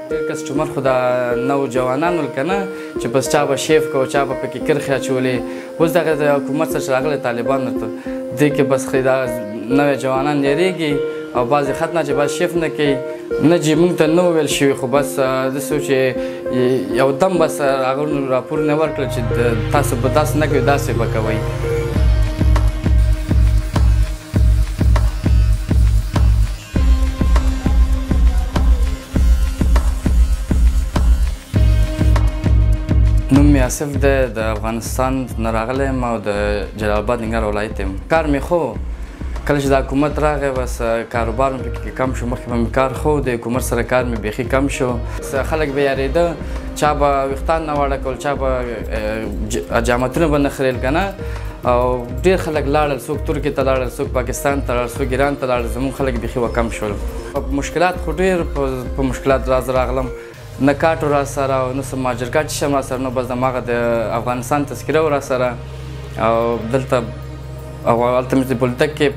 ډېر کسټمر خو دا نوجوانان ول که نه چې بس چا به شیف کو چا به پکې کرښې اچولې اوس دغه د حکومت سره چې راغلی طالبان ورته دې کې بس دا نوی جوانان یېرېږي او بعضې خط نه چې بس شیف نه کوي نه چې موږ ته نه وویل شوي خو بس داسې و چې یو دم بس هغه راپورونه ورکړل چې تاسو به داسې نه کوئ داسې به کوئ. نوم مې آصف دی د افغانستان نه راغلی یم او د جلال آباد ننګرهار ولایت یم. کار مې خو کله چې د حکومت راغی بس کاروبار مې پکې کم شو. مخکې به مې کار خو د حکومت سره کار مې بیخي کم شو. خلک به یارېده چا به ویښتان نه واړه کول چا به جامتونه به نه خریل که نه او ډېر خلک لاړل څوک ترکیې ته لاړل څوک پاکستان ته لاړل څوک ایران ته لاړل زموږ خلک بیخي وکم شول. مشکلات خو ډېر په مشکلات راغلم نه کاټ را سره او نه څه مهاجرکټ چې شم را سره نو بس هماغه د افغانستان تذکره و را سره او دلته هلته مې د پولتک کې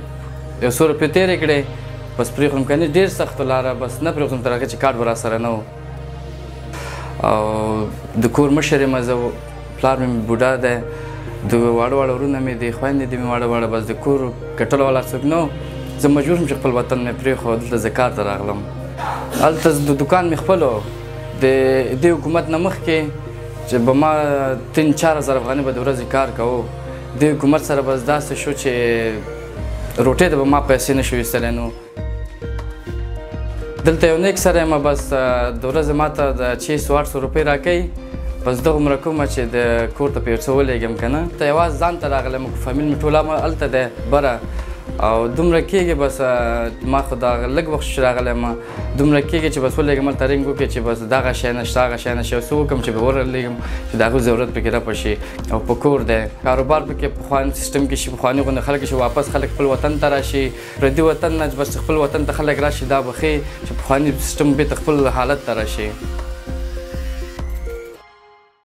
یو څو روپۍ تېرې کړې بس پرېښودم که نه ډېر سخت لاره بس نه پرېښودم تر هغه چې کاټ به را سره نه و او د کور مشر یم زه پلار مې بوډا دی د واړه واړه ورونه مې دي خویندې دي مې واړه واړه بس د کور ګټلو والا څوک نه و زه مجبور شم چې خپل وطن مې پرېښود دلته زه کار ته راغلم. هلته د دوکان مې خپل و د دې حکومت نه مخکې چې به ما 3-4 هزار افغانۍ به د ورځې کار کوو دې حکومت سره بس داسې شو چې روټۍ ته به ما پیسې نه شو ایستلی نو دلته یو نیک سره یم بس د ورځې ما ته د 600-800 روپۍ راکوي بس دغومره کومه چې د کور ته په یو څه ولېږم که نه ته یوازې ځان ته راغلی یم فامیل مې ټول هلته دی بره او دومره کېږي بس ما خو دا لږ وخت چې راغلی یم دومره کېږي چې بس ولېږم هلته رینګ وکړي چې بس دغه شی نشته هغه شی نشته یو څه وکړم چې به ورلېږم چې د هغوی ضرورت پکې رفع شي او په کور دی کاروبار پکې پخواني سیسټم کې شي پخواني غوندې خلک چې واپس خلک خپل وطن ته راشي پردي وطن نه بس خپل وطن ته خلک راشي دا به ښې چې پخواني سیسټم بېرته خپل حالت ته راشي.